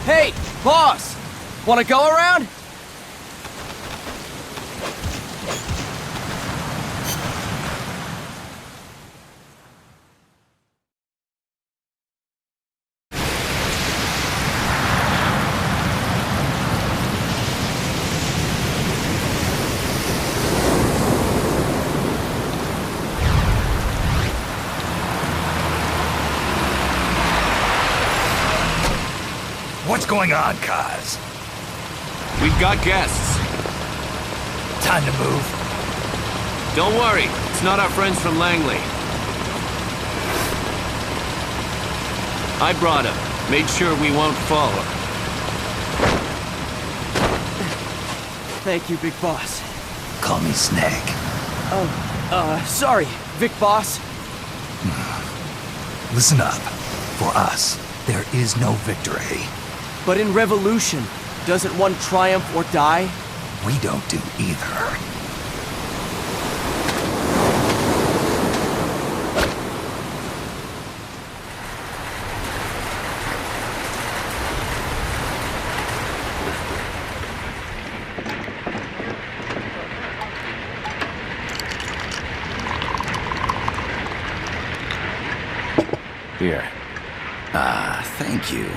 Hey, boss! Wanna go around? What's going on, Kaz? We've got guests. Time to move. Don't worry, it's not our friends from Langley. I brought them. Made sure we won't fall. Thank you, Big Boss. Call me Snake. Sorry, Vic Boss. Listen up. For us, there is no victory. But in Revolution, doesn't one triumph or die? We don't do either. Here. Thank you.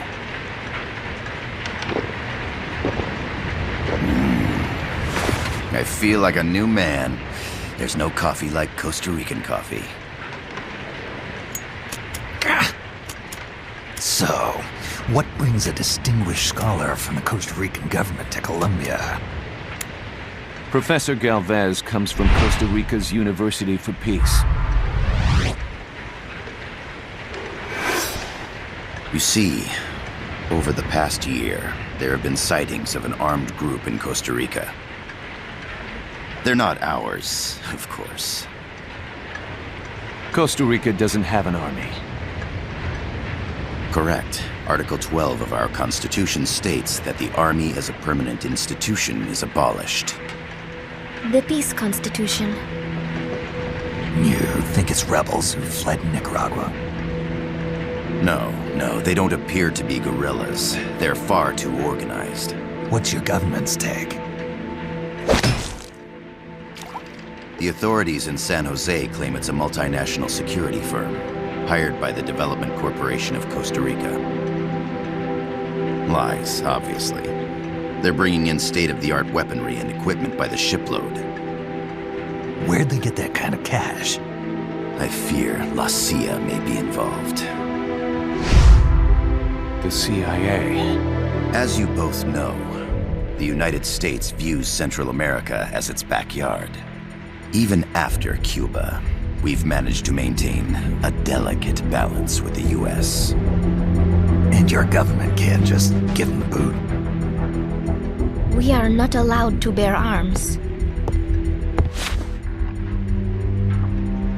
I feel like a new man. There's no coffee like Costa Rican coffee. So, what brings a distinguished scholar from the Costa Rican government to Colombia? Professor Galvez comes from Costa Rica's University for Peace. You see, over the past year, there have been sightings of an armed group in Costa Rica. They're not ours, of course. Costa Rica doesn't have an army. Correct. Article 12 of our Constitution states that the Army as a permanent institution is abolished. The Peace Constitution. You think it's rebels who fled Nicaragua? No, they don't appear to be guerrillas. They're far too organized. What's your government's take? The authorities in San Jose claim it's a multinational security firm, hired by the Development Corporation of Costa Rica. Lies, obviously. They're bringing in state-of-the-art weaponry and equipment by the shipload. Where'd they get that kind of cash? I fear La CIA may be involved. The CIA. As you both know, the United States views Central America as its backyard. Even after Cuba, we've managed to maintain a delicate balance with the US. And your government can't just give them the boot? We are not allowed to bear arms.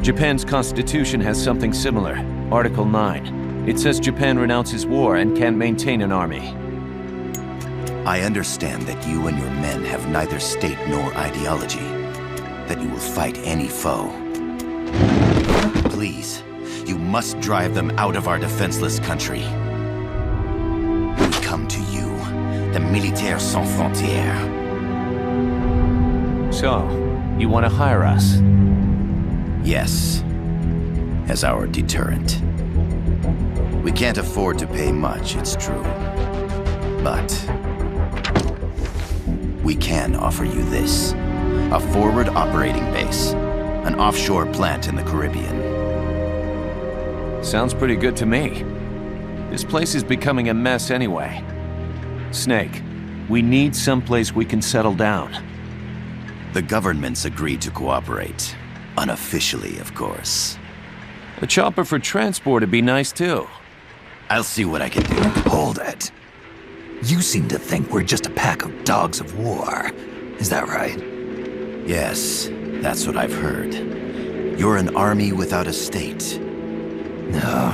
Japan's constitution has something similar. Article 9. It says Japan renounces war and can't maintain an army. I understand that you and your men have neither state nor ideology. That you will fight any foe. Please, you must drive them out of our defenseless country. We come to you, the Militaires Sans Frontières. So, you want to hire us? Yes, as our deterrent. We can't afford to pay much, it's true. But we can offer you this. A forward operating base. An offshore plant in the Caribbean. Sounds pretty good to me. This place is becoming a mess anyway. Snake, we need someplace we can settle down. The government's agreed to cooperate. Unofficially, of course. A chopper for transport would be nice too. I'll see what I can do. Hold it. You seem to think we're just a pack of dogs of war. Is that right? Yes, that's what I've heard. You're an army without a state. No,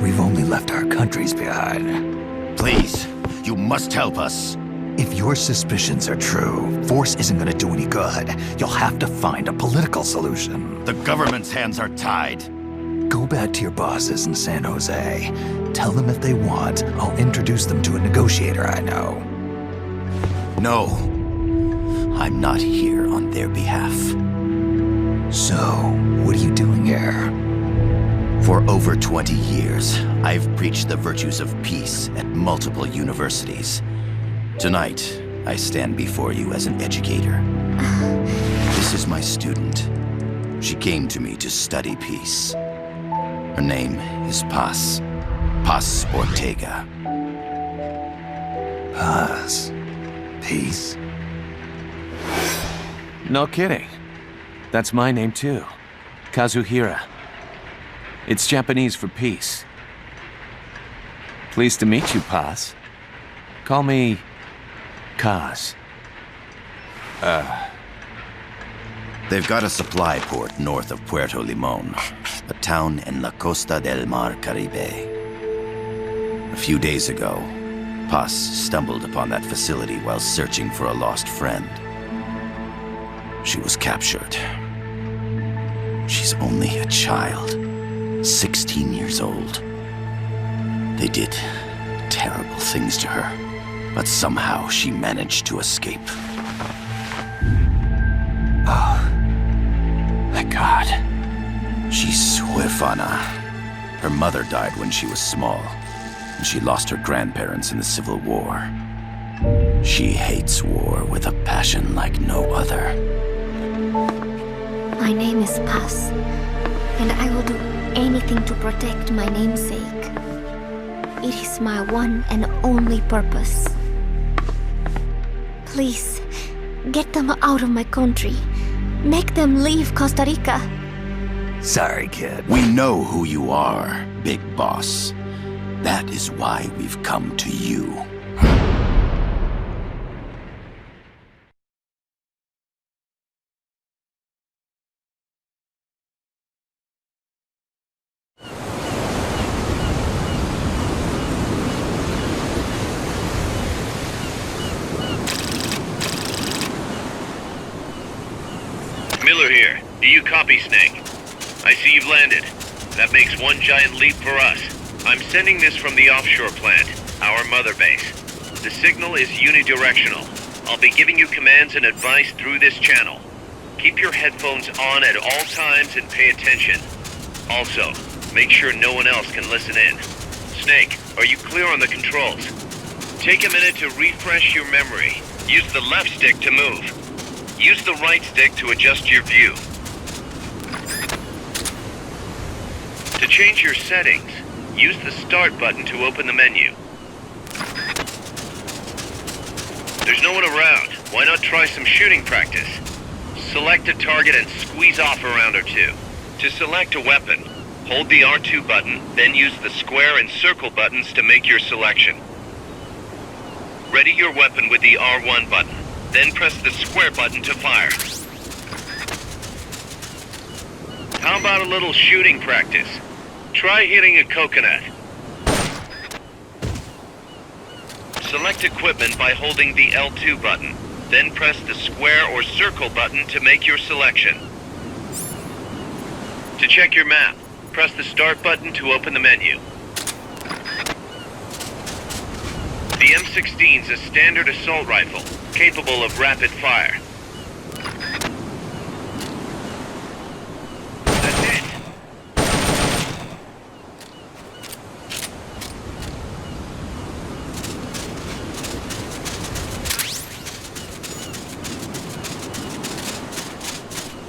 we've only left our countries behind. Please, you must help us. If your suspicions are true, force isn't gonna do any good. You'll have to find a political solution. The government's hands are tied. Go back to your bosses in San Jose. Tell them if they want, I'll introduce them to a negotiator I know. No. I'm not here on their behalf. So, what are you doing here? For over 20 years, I've preached the virtues of peace at multiple universities. Tonight, I stand before you as an educator. This is my student. She came to me to study peace. Her name is Paz. Paz Ortega. Paz. Peace? No kidding. That's my name too. Kazuhira. It's Japanese for peace. Pleased to meet you, Paz. Call me Kaz. They've got a supply port north of Puerto Limon, a town in La Costa del Mar Caribe. A few days ago, Paz stumbled upon that facility while searching for a lost friend. She was captured. She's only a child, 16 years old. They did terrible things to her, but somehow she managed to escape. Oh, my God. She's huérfana. Her mother died when she was small, and she lost her grandparents in the Civil War. She hates war with a passion like no other. My name is Paz, and I will do anything to protect my namesake. It is my one and only purpose. Please, get them out of my country. Make them leave Costa Rica. Sorry, kid. We know who you are, Big Boss. That is why we've come to you. Miller here. Do you copy, Snake? I see you've landed. That makes one giant leap for us. I'm sending this from the offshore plant, our mother base. The signal is unidirectional. I'll be giving you commands and advice through this channel. Keep your headphones on at all times and pay attention. Also, make sure no one else can listen in. Snake, are you clear on the controls? Take a minute to refresh your memory. Use the left stick to move. Use the right stick to adjust your view. To change your settings, use the Start button to open the menu. There's no one around. Why not try some shooting practice? Select a target and squeeze off a round or two. To select a weapon, hold the R2 button, then use the square and circle buttons to make your selection. Ready your weapon with the R1 button. Then press the square button to fire. How about a little shooting practice? Try hitting a coconut. Select equipment by holding the L2 button. Then press the square or circle button to make your selection. To check your map, press the Start button to open the menu. The M16's a standard assault rifle, capable of rapid fire. That's it.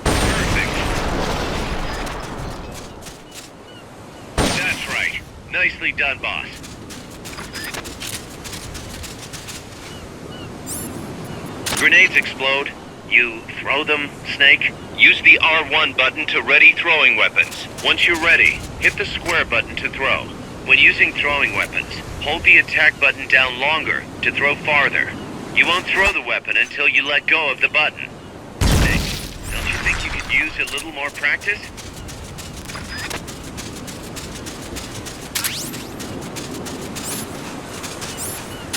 Perfect. That's right. Nicely done, boss. Grenades explode. You throw them, Snake? Use the R1 button to ready throwing weapons. Once you're ready, hit the square button to throw. When using throwing weapons, hold the attack button down longer to throw farther. You won't throw the weapon until you let go of the button. Snake, don't you think you could use a little more practice?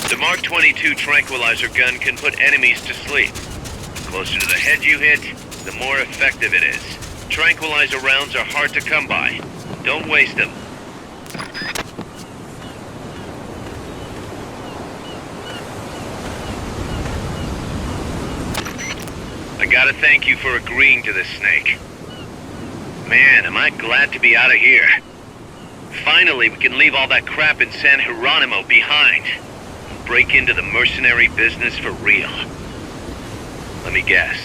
The Mark 22 tranquilizer gun can put enemies to sleep. The closer to the head you hit, the more effective it is. Tranquilizer rounds are hard to come by. Don't waste them. I gotta thank you for agreeing to this, Snake. Man, am I glad to be out of here. Finally, we can leave all that crap in San Geronimo behind. And break into the mercenary business for real. Let me guess.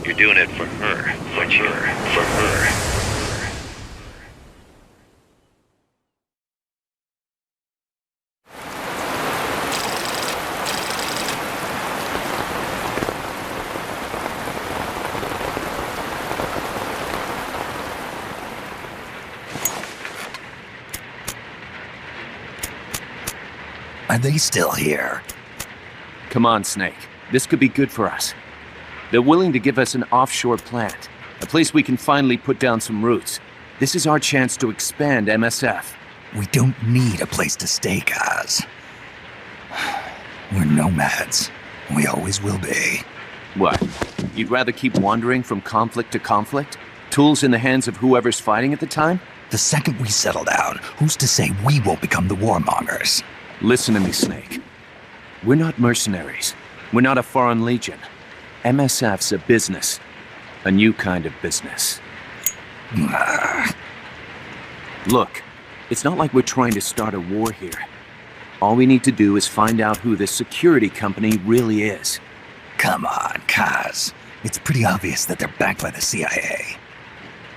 You're doing it for her, aren't you? For her. Are they still here? Come on, Snake. This could be good for us. They're willing to give us an offshore plant, a place we can finally put down some roots. This is our chance to expand MSF. We don't need a place to stay, guys. We're nomads. We always will be. What? You'd rather keep wandering from conflict to conflict? Tools in the hands of whoever's fighting at the time? The second we settle down, who's to say we won't become the warmongers? Listen to me, Snake. We're not mercenaries. We're not a foreign legion. MSF's a business. A new kind of business. Look, it's not like we're trying to start a war here. All we need to do is find out who this security company really is. Come on, Kaz. It's pretty obvious that they're backed by the CIA.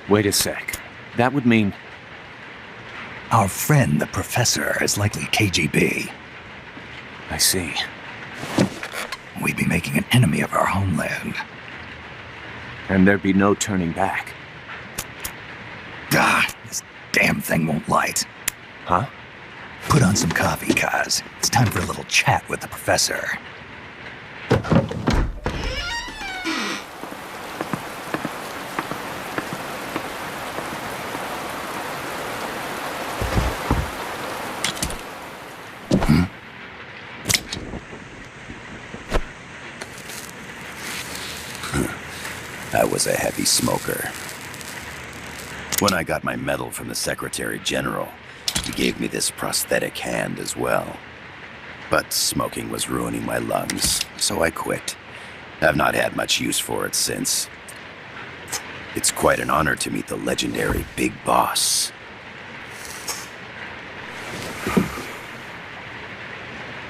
Wait a sec. That would mean... Our friend, the professor, is likely KGB. I see. We'd be making an enemy of our homeland. And there'd be no turning back. This damn thing won't light. Huh? Put on some coffee, Kaz. It's time for a little chat with the professor. I was a heavy smoker. When I got my medal from the Secretary General, he gave me this prosthetic hand as well. But smoking was ruining my lungs, so I quit. I've not had much use for it since. It's quite an honor to meet the legendary Big Boss.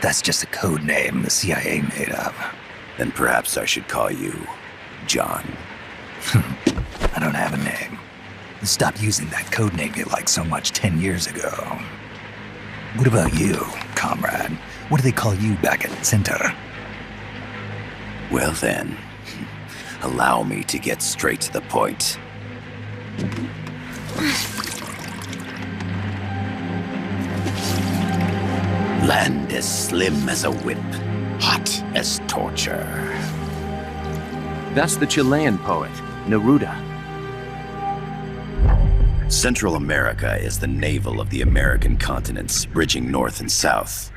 That's just a code name the CIA made up. Then perhaps I should call you John. I don't have a name. Stop using that code name you liked so much 10 years ago. What about you, comrade? What do they call you back at Center? Well then, allow me to get straight to the point. Land as slim as a whip, hot as torture. That's the Chilean poet, Neruda. Central America is the navel of the American continents, bridging north and south.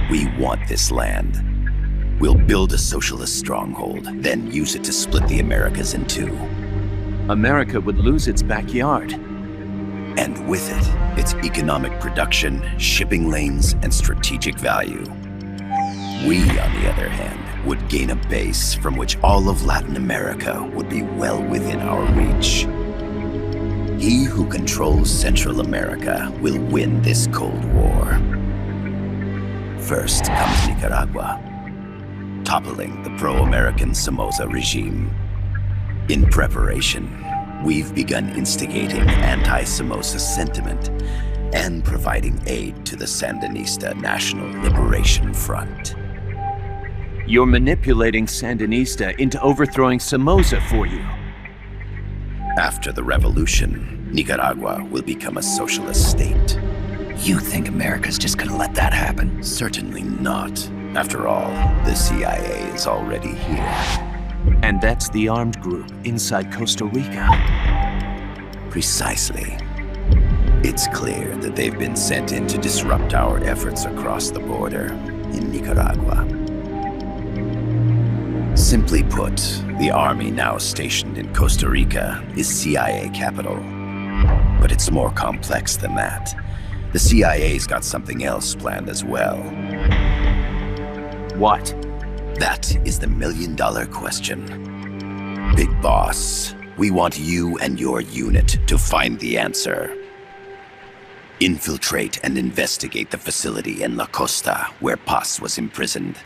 We want this land. We'll build a socialist stronghold, then use it to split the Americas in two. America would lose its backyard. And with it, its economic production, shipping lanes, and strategic value. We, on the other hand, would gain a base from which all of Latin America would be well within our reach. He who controls Central America will win this Cold War. First comes Nicaragua, toppling the pro-American Somoza regime. In preparation, we've begun instigating anti-Somoza sentiment and providing aid to the Sandinista National Liberation Front. You're manipulating Sandinista into overthrowing Somoza for you. After the revolution, Nicaragua will become a socialist state. You think America's just gonna let that happen? Certainly not. After all, the CIA is already here. And that's the armed group inside Costa Rica. Precisely. It's clear that they've been sent in to disrupt our efforts across the border in Nicaragua. Simply put, the army now stationed in Costa Rica is CIA capital. But it's more complex than that. The CIA's got something else planned as well. What? That is the million-dollar question. Big Boss, we want you and your unit to find the answer. Infiltrate and investigate the facility in La Costa, where Paz was imprisoned.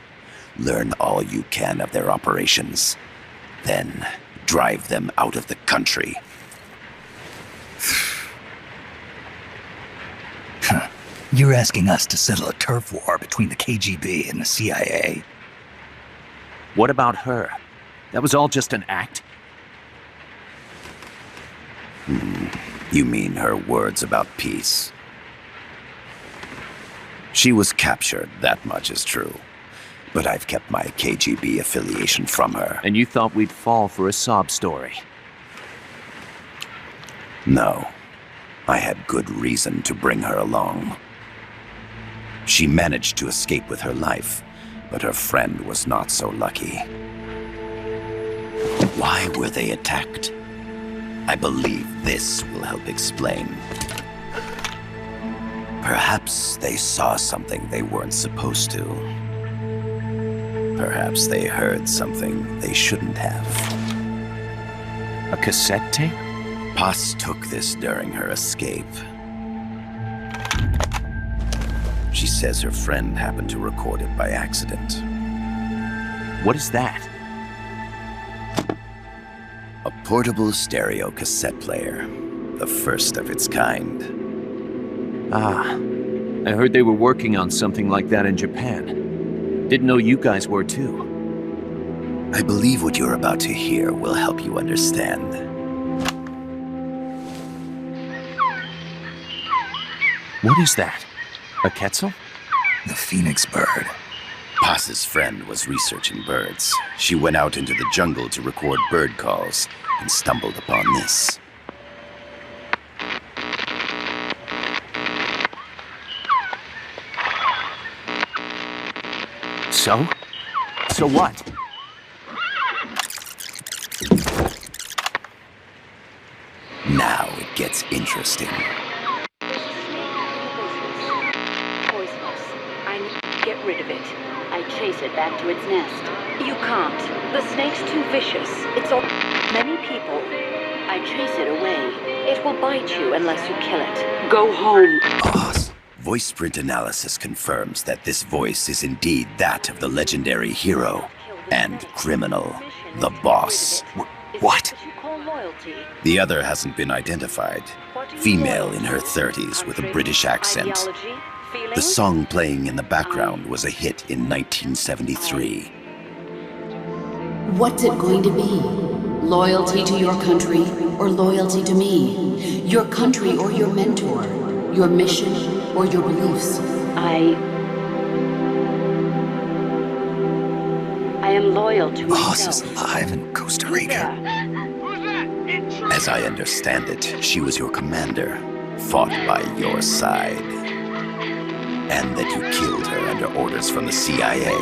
Learn all you can of their operations. Then, drive them out of the country. You're asking us to settle a turf war between the KGB and the CIA? What about her? That was all just an act? You mean her words about peace? She was captured, that much is true. But I've kept my KGB affiliation from her. And you thought we'd fall for a sob story? No. I had good reason to bring her along. She managed to escape with her life, but her friend was not so lucky. Why were they attacked? I believe this will help explain. Perhaps they saw something they weren't supposed to. Perhaps they heard something they shouldn't have. A cassette tape? Paz took this during her escape. She says her friend happened to record it by accident. What is that? A portable stereo cassette player. The first of its kind. Ah, I heard they were working on something like that in Japan. Didn't know you guys were too. I believe what you're about to hear will help you understand. What is that? A quetzal? The phoenix bird. Paz's friend was researching birds. She went out into the jungle to record bird calls and stumbled upon this. So? So what? Now it gets interesting. Poisonous. I need to get rid of it. I chase it back to its nest. You can't. The snake's too vicious. It's all many people. I chase it away. It will bite you unless you kill it. Go home. Boss. Voice print analysis confirms that this voice is indeed that of the legendary hero and criminal, the boss. What? The other hasn't been identified. Female in her 30s with a British accent. The song playing in the background was a hit in 1973. What's it going to be? Loyalty to your country or loyalty to me? Your country or your mentor? Your mission or your beliefs? I am loyal to Boss myself. is alive in Costa Rica. As I understand it, she was your commander, fought by your side. And that you killed her under orders from the CIA,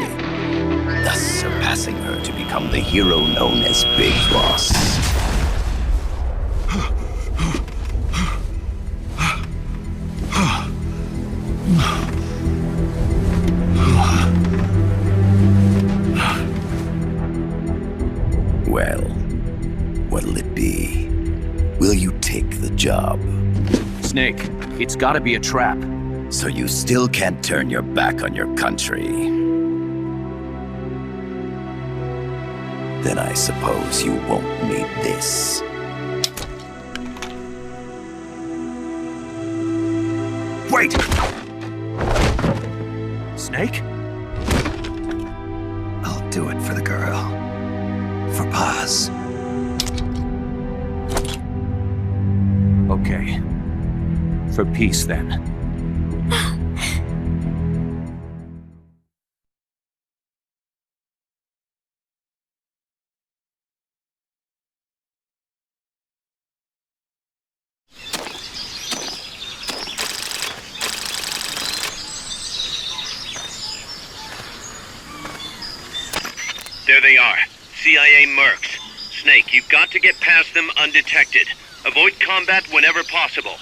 thus surpassing her to become the hero known as Big Boss. Well, what'll it be? Will you take the job? Snake, it's gotta be a trap. So you still can't turn your back on your country? Then I suppose you won't need this. Wait! Snake? I'll do it for the girl. For Paz. Okay. For peace, then. There they are. CIA mercs. Snake, you've got to get past them undetected. Avoid combat whenever possible.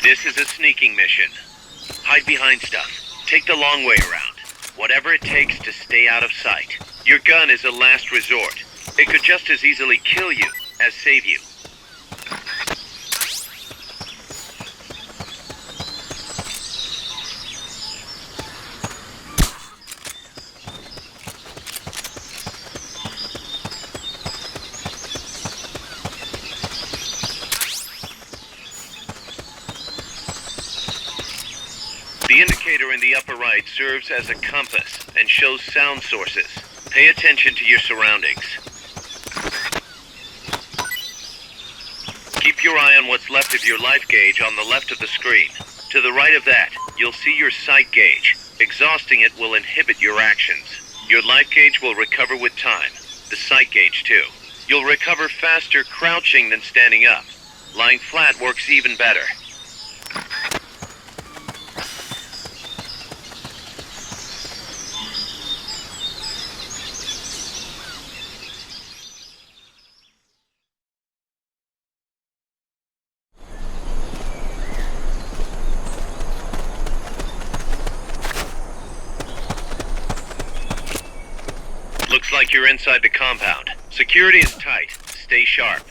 This is a sneaking mission. Hide behind stuff. Take the long way around. Whatever it takes to stay out of sight. Your gun is a last resort. It could just as easily kill you as save you. The indicator in the upper right serves as a compass and shows sound sources. Pay attention to your surroundings. Keep your eye on what's left of your life gauge on the left of the screen. To the right of that, you'll see your sight gauge. Exhausting it will inhibit your actions. Your life gauge will recover with time. The sight gauge too. You'll recover faster crouching than standing up. Lying flat works even better. Looks like you're inside the compound. Security is tight. Stay sharp.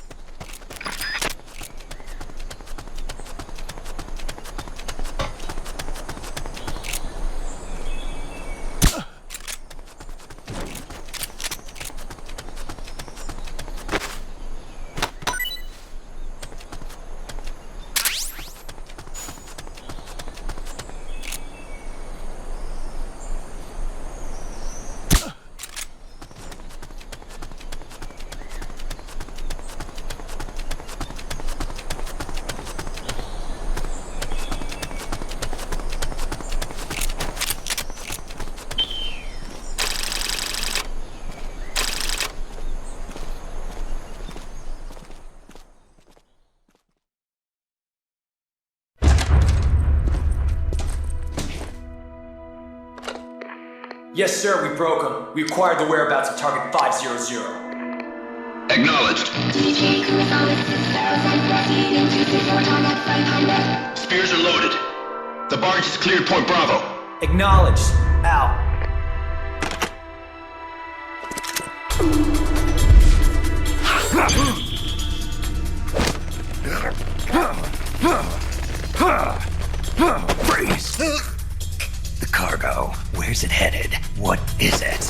Yes, sir, we broke them. We acquired the whereabouts of target 500. Acknowledged. Spears are loaded. The barge has cleared Point Bravo. Acknowledged. Out. Freeze! The cargo, where's it headed? What is it?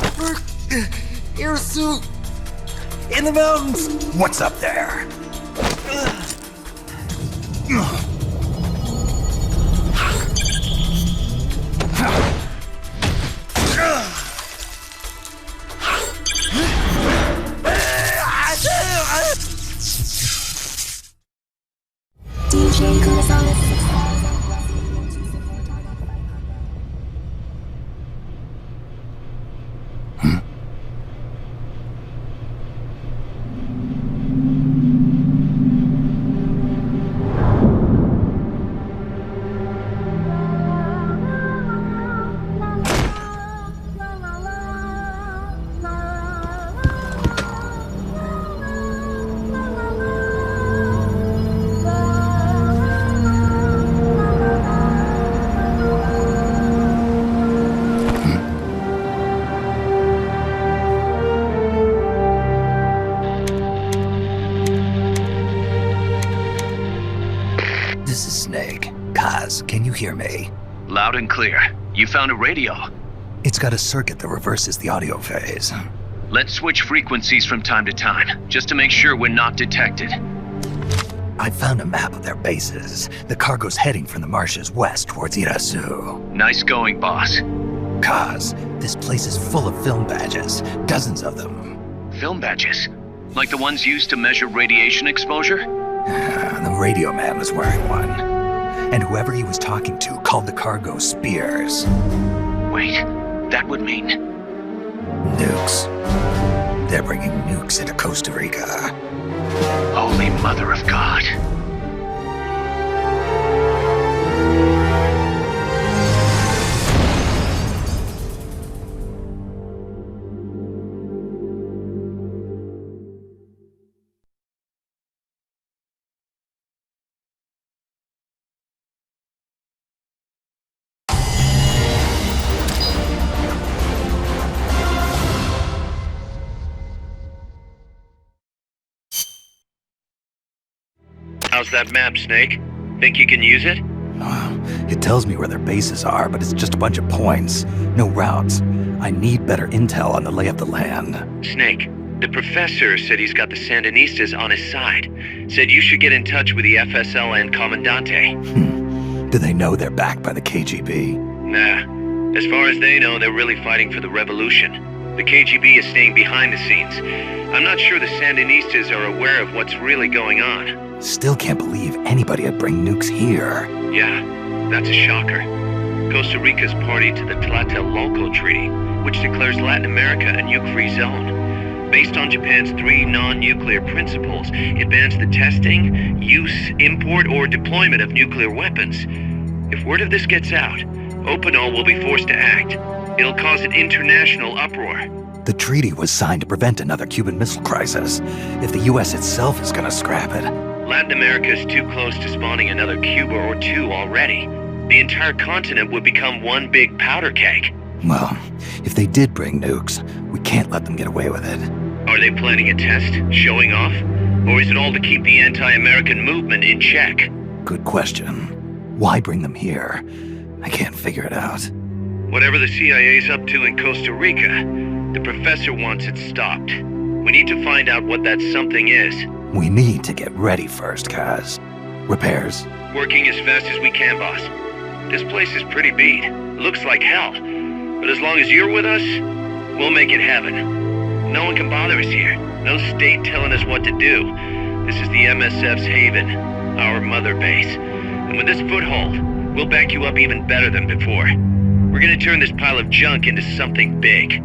Air suit! In the mountains! What's up there? This is Snake. Kaz, can you hear me? Loud and clear. You found a radio. It's got a circuit that reverses the audio phase. Let's switch frequencies from time to time, just to make sure we're not detected. I found a map of their bases. The cargo's heading from the marshes west towards Irasu. Nice going, boss. Kaz, this place is full of film badges. Dozens of them. Film badges? Like the ones used to measure radiation exposure? The radio man was wearing one. And whoever he was talking to called the cargo Spears. Wait, that would mean... Nukes. They're bringing nukes into Costa Rica. Holy Mother of God. How's that map, Snake? Think you can use it? It tells me where their bases are, but it's just a bunch of points. No routes. I need better intel on the lay of the land. Snake, the professor said he's got the Sandinistas on his side. Said you should get in touch with the FSL and Comandante. Do they know they're backed by the KGB? Nah. As far as they know, they're really fighting for the revolution. The KGB is staying behind the scenes. I'm not sure the Sandinistas are aware of what's really going on. Still can't believe anybody would bring nukes here. Yeah, that's a shocker. Costa Rica's party to the Tlatelolco Treaty, which declares Latin America a nuke-free zone. Based on Japan's 3 non-nuclear principles, it bans the testing, use, import, or deployment of nuclear weapons. If word of this gets out, Opinol will be forced to act. It'll cause an international uproar. The treaty was signed to prevent another Cuban Missile Crisis. If the U.S. itself is gonna scrap it... Latin America is too close to spawning another Cuba or 2 already. The entire continent would become one big powder keg. Well, if they did bring nukes, we can't let them get away with it. Are they planning a test? Showing off? Or is it all to keep the anti-American movement in check? Good question. Why bring them here? I can't figure it out. Whatever the CIA's up to in Costa Rica, the professor wants it stopped. We need to find out what that something is. We need to get ready first, Kaz. Repairs? Working as fast as we can, boss. This place is pretty beat. Looks like hell. But as long as you're with us, we'll make it heaven. No one can bother us here. No state telling us what to do. This is the MSF's haven, our mother base. And with this foothold, we'll back you up even better than before. We're gonna turn this pile of junk into something big.